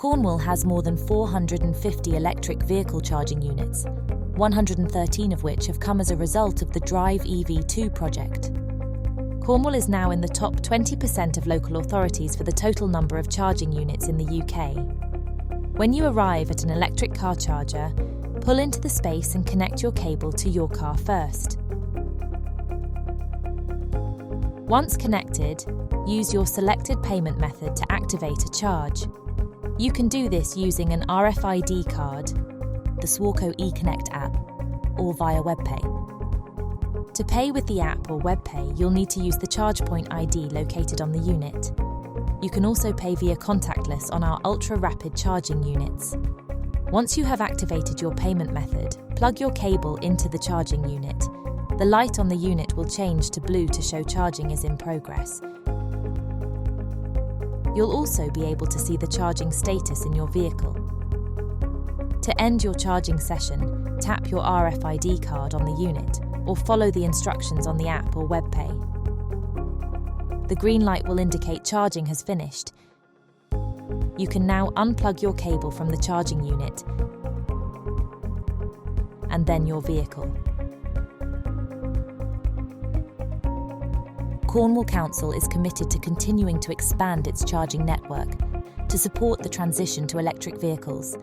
Cornwall has more than 450 electric vehicle charging units, 113 of which have come as a result of the Drive EV2 project. Cornwall is now in the top 20% of local authorities for the total number of charging units in the UK. When you arrive at an electric car charger, pull into the space and connect your cable to your car first. Once connected, use your selected payment method to activate a charge. You can do this using an RFID card, the SWARCO eConnect app, or via WebPay. To pay with the app or WebPay, you'll need to use the ChargePoint ID located on the unit. You can also pay via contactless on our ultra-rapid charging units. Once you have activated your payment method, plug your cable into the charging unit. The light on the unit will change to blue to show charging is in progress. You'll also be able to see the charging status in your vehicle. To end your charging session, tap your RFID card on the unit or follow the instructions on the app or WebPay. The green light will indicate charging has finished. You can now unplug your cable from the charging unit and then your vehicle. Cornwall Council is committed to continuing to expand its charging network to support the transition to electric vehicles